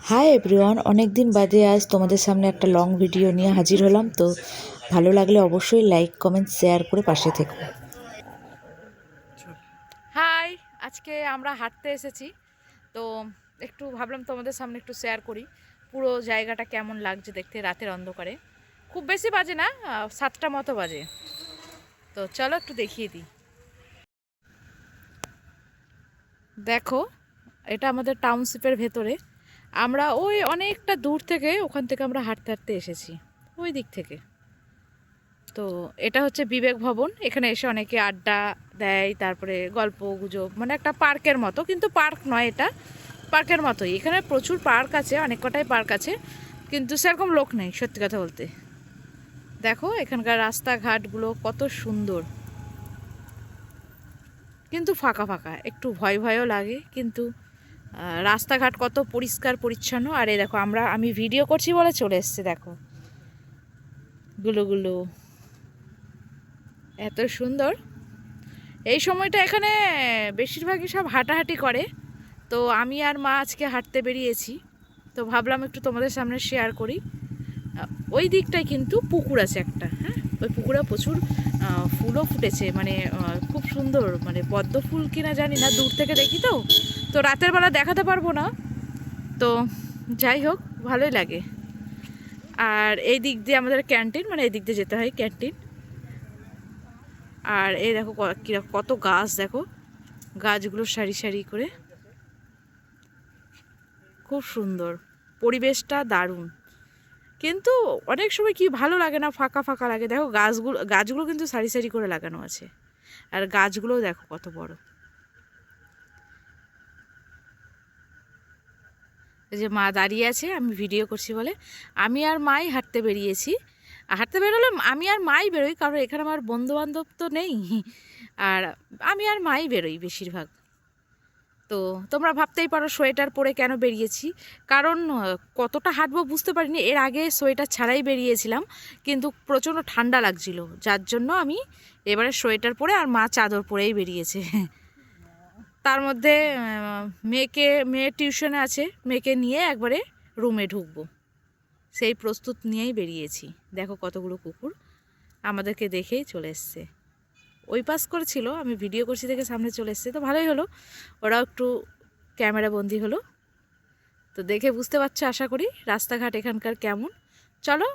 Hi everyone, অনেক দিন বাদে আজ তোমাদের সামনে একটা লং ভিডিও নিয়ে হাজির হলাম। তো ভালো লাগলে অবশ্যই লাইক কমেন্ট শেয়ার করে পাশে থেকো। হাই, আজকে আমরা হাঁটতে এসেছি। তো একটু ভাবলাম তোমাদের সামনে একটু শেয়ার করি পুরো জায়গাটা কেমন লাগছে দেখতে রাতের অন্ধকারে। খুব বেশি বাজে না, 7টা মতো বাজে। তো চলো একটু দেখিয়ে দিই। দেখো, এটা আমাদের টাউনশিপের ভেতরে। আমরা ওই অনেকটা দূর থেকে ওখান থেকে আমরা হাঁটতে হাঁটতে এসেছি, ওই দিক থেকে। তো এটা হচ্ছে বিবেক ভবন। এখানে এসে অনেকে আড্ডা দেয়, তারপরে গল্প গুজব, মানে একটা পার্কের মতো, কিন্তু পার্ক নয় এটা, পার্কের মতোই। এখানে প্রচুর পার্ক আছে, অনেক কটাই পার্ক আছে, কিন্তু সেরকম লোক নেই সত্যি কথা বলতে। দেখো এখানকার রাস্তাঘাটগুলো কত সুন্দর, কিন্তু ফাঁকা ফাঁকা, একটু ভয় ভয়ও লাগে, কিন্তু রাস্তাঘাট কত পরিষ্কার পরিচ্ছন্ন। আর এই দেখো, আমি ভিডিও করছি বলে চলে এসছে, দেখো গুলো এত সুন্দর। এই সময়টা এখানে বেশিরভাগই সব হাঁটাহাঁটি করে। তো আমি আর মা আজকে হাঁটতে বেরিয়েছি, তো ভাবলাম একটু তোমাদের সামনে শেয়ার করি। ওই দিকটায় কিন্তু পুকুর আছে একটা, হ্যাঁ, ওই পুকুরে প্রচুর ফুলও ফুটেছে, মানে খুব সুন্দর, মানে পদ্ম ফুল কিনা জানি না, দূর থেকে দেখি। তো তো রাতের বেলা দেখাতে পারবো না, তো যাই হোক ভালোই লাগে। আর এই দিক দিয়ে আমাদের ক্যান্টিন, মানে এই দিক দিয়ে যেতে হয় ক্যান্টিন। আর এই দেখো কত গাছ, দেখো গাছগুলো সারি সারি করে, খুব সুন্দর, পরিবেশটা দারুণ। কিন্তু অনেক সময় কি ভালো লাগে না, ফাঁকা ফাঁকা লাগে। দেখো গাছগুলো কিন্তু সারি সারি করে লাগানো আছে, আর গাছগুলোও দেখো কত বড়। এই যে মা দাঁড়িয়ে আছে, আমি ভিডিও করছি বলে আমি আর মাই হাঁটতে বেরিয়েছি। হাঁটতে বেরোলে আমি আর মাই বেরোই, কারণ এখানে আমার বন্ধু বান্ধব তো নেই। আর আমি আর মাই বেরোই বেশিরভাগ। তো তোমরা ভাবতেই পারো সোয়েটার পরে কেন বেরিয়েছি। কারণ কতটা হাঁটবো বুঝতে পারিনি, এর আগে সোয়েটার ছাড়াই বেরিয়েছিলাম, কিন্তু প্রচণ্ড ঠান্ডা লাগছিল, যার জন্য আমি এবারে সোয়েটার পরে, আর মা চাদর পরেই বেরিয়েছে। তার মধ্যে মেয়ে টিউশনে আছে, মেয়েকে নিয়ে একবারে রুমে ঢুকবো, সেই প্রস্তুত নিয়েই বেরিয়েছি। দেখো কতগুলো কুকুর আমাদেরকে দেখেই চলে এসছে, ওই পাস করেছিল, আমি ভিডিও করছি দেখে সামনে চলে এসছে, তো ভালোই হলো, ওরাও একটু ক্যামেরা বন্দি হলো। তো দেখে বুঝতে পারছো আশা করি রাস্তাঘাট এখানকার কেমন। চলো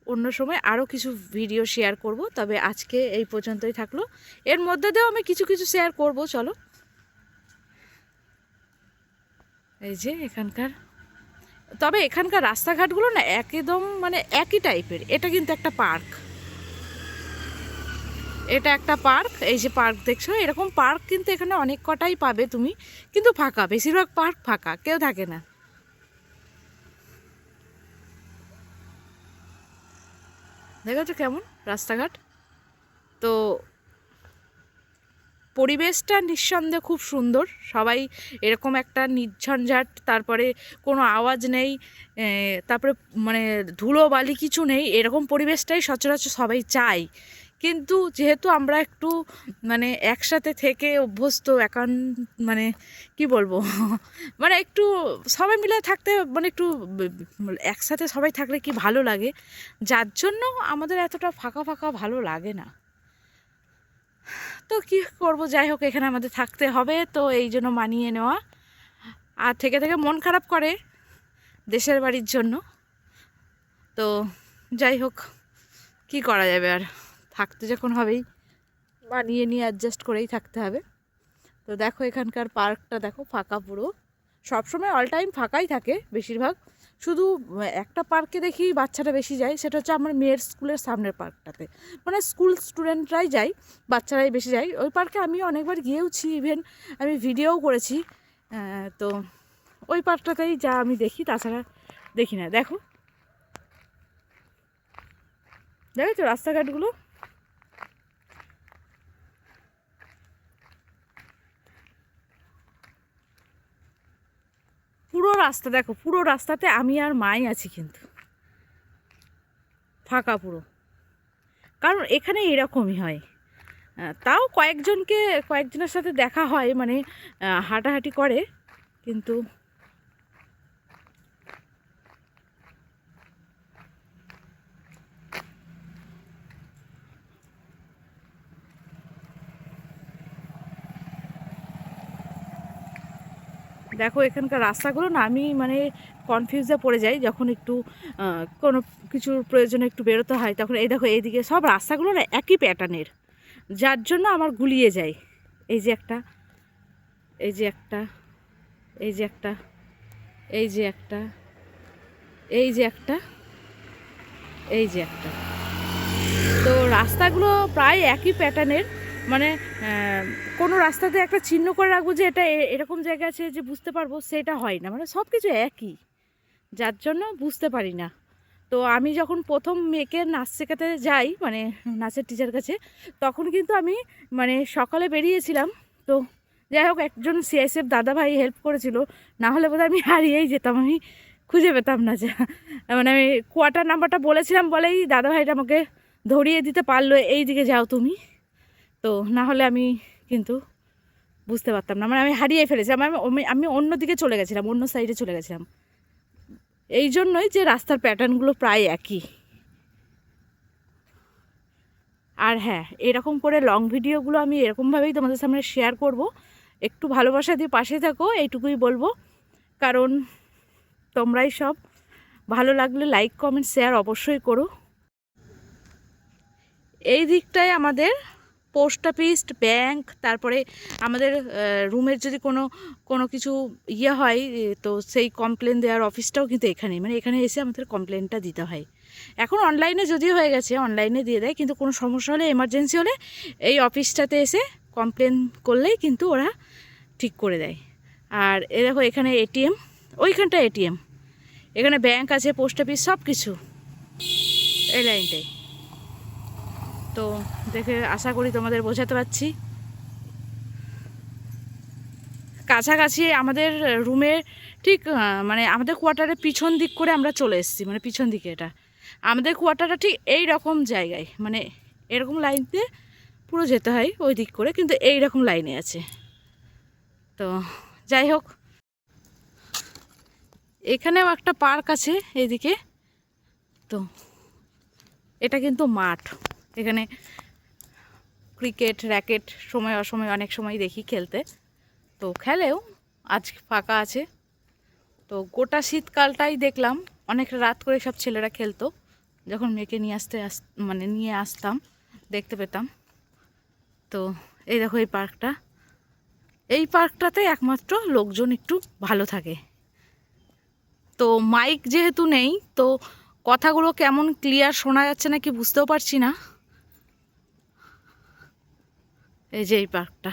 অন্য সময় আরও কিছু ভিডিও শেয়ার করব, তবে আজকে এই পর্যন্তই থাকলো। এর মধ্যে দিয়েও আমি কিছু কিছু শেয়ার করব, চলো। এই যে এখানকার, তবে এখানকার রাস্তাঘাটগুলো না একদম মানে একই টাইপের। এটা কিন্তু একটা পার্ক, এটা একটা পার্ক, এই যে পার্ক দেখছো, এরকম পার্ক কিন্তু এখানে অনেক কটাই পাবে তুমি, কিন্তু ফাঁকা, বেশিরভাগ পার্ক ফাঁকা, কেউ থাকে না। দেখেছো কেমন রাস্তাঘাট। তো পরিবেশটা নিঃসন্দেহে খুব সুন্দর। সবাই এরকম একটা নির্ঝঞ্ঝাট, তারপরে কোনো আওয়াজ নেই, তারপরে মানে ধুলো বালি কিছু নেই, এরকম পরিবেশটাই সচরাচর সবাই চায়। কিন্তু যেহেতু আমরা একটু মানে একসাথে থেকে অভ্যস্ত, মানে কি বলবো, মানে একটু সবাই মিলে থাকতে, মানে একটু একসাথে সবাই থাকলে কি ভালো লাগে, যার জন্য আমাদের এতটা ফাঁকা ফাঁকা ভালো লাগে না। তো কি করব, যাই হোক এখানে আমাদের থাকতে হবে, তো এই জন্য মানিয়ে নেওয়া। আর থেকে থেকে মন খারাপ করে দেশের বাড়ির জন্য। তো যাই হোক, কি করা যাবে, আর থাকতে যখন হবেই মানিয়ে নিয়ে অ্যাডজাস্ট করেই থাকতে হবে। তো দেখো এখানকার পার্কটা দেখো, ফাঁকা পুরো, সবসময় অল টাইম ফাঁকাই থাকে বেশিরভাগ। শুধু একটা পার্কে দেখি বাচ্চারা বেশি যায়, সেটা হচ্ছে আমার মেয়ের স্কুলের সামনের পার্কটাতে, মানে স্কুল স্টুডেন্টরাই যায়, বাচ্চারাই বেশি যায় ওই পার্কে। আমি অনেকবার গিয়েওছি, ইভেন আমি ভিডিওও করেছি। তো ওই পার্কটাতেই যা আমি দেখি, তাছাড়া দেখি না। দেখো দেখেছো রাস্তাঘাটগুলো, পুরো রাস্তা দেখো, পুরো রাস্তাতে আমি আর মাই আছি, কিন্তু ফাঁকা পুরো। কারণ এখানে এরকমই হয়। তাও কয়েকজনের সাথে দেখা হয়, মানে হাঁটাহাঁটি করে, কিন্তু দেখো এখানকার রাস্তাগুলো না আমি মানে কনফিউজে পড়ে যাই যখন একটু কোনো কিছুর প্রয়োজনে একটু বেরোতে হয়, তখন এই দেখো এইদিকে সব রাস্তাগুলো না একই প্যাটার্নের, যার জন্য আমার গুলিয়ে যায়। এই যে একটা, এই যে একটা, এই যে একটা, এই যে একটা, এই যে একটা, এই যে একটা, তো রাস্তাগুলো প্রায় একই প্যাটার্নের। মানে কোনো রাস্তাতে একটা চিহ্ন করে রাখবো যে এটা এরকম জায়গা আছে যে বুঝতে পারবো, সেটা হয় না, মানে সব কিছু একই, যার জন্য বুঝতে পারি না। তো আমি যখন প্রথম মেয়েকে নাচ শেখাতে যাই, মানে নাচের টিচার কাছে, তখন কিন্তু আমি মানে সকালে বেরিয়েছিলাম। তো যাই হোক একজন সিআইএসএফ দাদাভাই হেল্প করেছিল, না হলে বোধহয় আমি হারিয়েই যেতাম, আমি খুঁজে পেতাম না। যা মানে আমি কোয়ার্টার নাম্বারটা বলেছিলাম বলেই দাদাভাইটা আমাকে ধরিয়ে দিতে পারলো, এই দিকে যাও তুমি। তো না হলে আমি কিন্তু বুঝতে পারতাম না, মানে আমি হারিয়ে ফেলেছিলাম, আমি অন্য দিকে চলে গেছিলাম, অন্য সাইডে চলে গেছিলাম। এই জন্যই যে রাস্তার প্যাটার্নগুলো প্রায় একই। আর হ্যাঁ, এরকম করে লং ভিডিওগুলো আমি এরকমভাবেই তোমাদের সামনে শেয়ার করব। একটু ভালোবাসা দিয়ে পাশে থাকো, এইটুকুই বলবো। কারণ তোমরাই সব, ভালো লাগলে লাইক কমেন্ট শেয়ার অবশ্যই করো। এই দিকটায় আমাদের পোস্ট অফিস, ব্যাংক, তারপরে আমাদের রুমের যদি কোনো কোনো কিছু ইয়ে হয়, তো সেই কমপ্লেন দেওয়ার অফিসটাও কিন্তু এখানেই, মানে এখানে এসে আমাদের কমপ্লেনটা দিতে হয়। এখন অনলাইনে যদিও হয়ে গেছে, অনলাইনে দিয়ে দেয়, কিন্তু কোনো সমস্যা হলে, এমার্জেন্সি হলে এই অফিসটাতে এসে কমপ্লেন করলেই কিন্তু ওরা ঠিক করে দেয়। আর এ দেখো এখানে এটিএম, ওইখানটা এটিএম, এখানে ব্যাংক আছে, পোস্ট অফিস, সব কিছু এই লাইনটাই। তো দেখে আশা করি তোমাদের বোঝাতে পারছি। কাছাকাছি আমাদের রুমে ঠিক মানে আমাদের কোয়ার্টারের পিছন দিক করে আমরা চলে এসেছি, মানে পিছন দিকে এটা আমাদের কোয়ার্টারটা ঠিক এই রকম জায়গায়, মানে এরকম লাইনতে পুরো যেতে হয় ওই দিক করে, কিন্তু এই রকম লাইনে আছে। তো যাই হোক, এখানেও একটা পার্ক আছে এইদিকে। তো এটা কিন্তু মাঠ, এখানে ক্রিকেট, র্যাকেট সময় অসময় অনেক সময় দেখি খেলতে, তো খেলেও। আজ ফাঁকা আছে, তো গোটা শীতকালটাই দেখলাম অনেক রাত করে সব ছেলেরা খেলতো। যখন মেয়েকে নিয়ে মানে নিয়ে আসতাম দেখতে পেতাম। তো এই দেখো এই পার্কটা, এই পার্কটাতে একমাত্র লোকজন একটু ভালো থাকে। তো মাইক যেহেতু নেই, তো কথাগুলো কেমন ক্লিয়ার শোনা যাচ্ছে না কি বুঝতেও পারছি না। এই যে এই পার্কটা,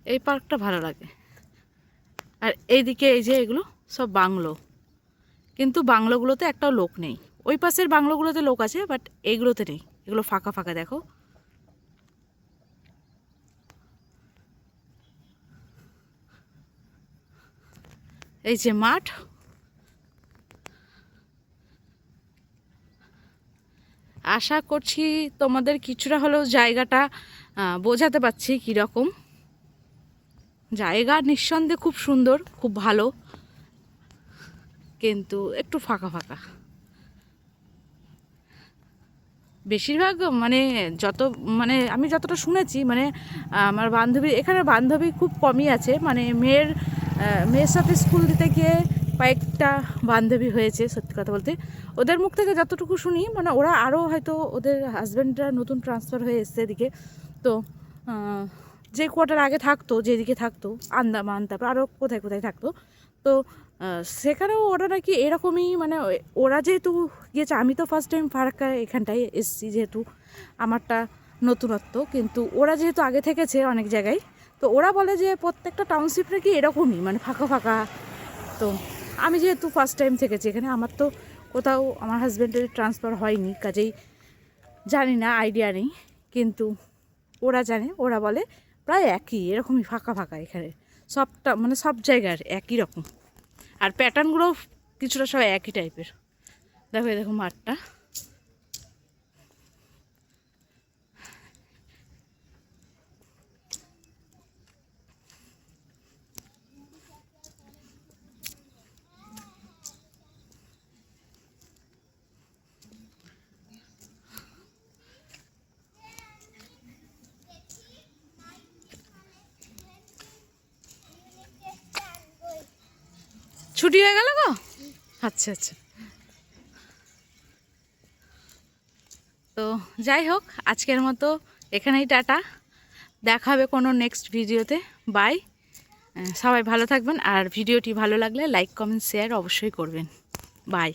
এই পার্কটা ভালো লাগে। আর এইদিকে এই যে এগুলো সব বাংলো, কিন্তু বাংলোগুলোতে একটাও লোক নেই। ওই পাশের বাংলোগুলোতে লোক আছে, বাট এইগুলোতে নেই, এগুলো ফাঁকা ফাঁকা। দেখো এই যে মাঠ, আশা করছি তোমাদের কিছুটা হলেও জায়গাটা বোঝাতে পারছি কীরকম। জায়গা নিঃসন্দেহে খুব সুন্দর, খুব ভালো, কিন্তু একটু ফাঁকা ফাঁকা বেশিরভাগ। মানে যত, মানে আমি যতটা শুনেছি, মানে আমার বান্ধবী, এখানে বান্ধবী খুব কমই আছে, মানে মেয়ের সাথে স্কুল দিতে গিয়ে কয়েকটা বান্ধবী হয়েছে। সত্যি কথা বলতে ওদের মুখ থেকে যতটুকু শুনি, মানে ওরা আরও হয়তো ওদের হাজব্যান্ডরা নতুন ট্রান্সফার হয়ে এসছে এদিকে। তো যে কোয়ার্টার আগে থাকতো, যেদিকে থাকতো, আন্দামান, তারপর আরও কোথায় কোথায় থাকতো, তো সেখানেও ওরা নাকি এরকমই, মানে ওরা যেহেতু গিয়েছে, আমি তো ফার্স্ট টাইম ফারাক্কা এখানটায় এসেছি, যেহেতু আমারটা নতুনত্ব, কিন্তু ওরা যেহেতু আগে থেকেছে অনেক জায়গায়, তো ওরা বলে যে প্রত্যেকটা টাউনশিপ নাকি এরকমই, মানে ফাঁকা ফাঁকা। তো আমি যেহেতু ফার্স্ট টাইম থেকেছি এখানে, আমার তো কোথাও আমার হাজব্যান্ডের ট্রান্সফার হয়নি, কাজেই জানি না, আইডিয়া নেই। কিন্তু ওরা জানে, ওরা বলে প্রায় একই এরকমই ফাঁকা ফাঁকা এখানে সবটা, মানে সব জায়গার একই রকম। আর প্যাটার্নগুলো কিছুটা সব একই টাইপের। দেখো দেখো মাঠটা, ছুটি হয়ে গেল গো? আচ্ছা আচ্ছা। তো যাই হোক, আজকের মতো এখানেই টাটা। দেখা হবে কোনো নেক্সট ভিডিওতে। বাই। সবাই ভালো থাকবেন, আর ভিডিওটি ভালো লাগলে লাইক কমেন্ট শেয়ার অবশ্যই করবেন। বাই।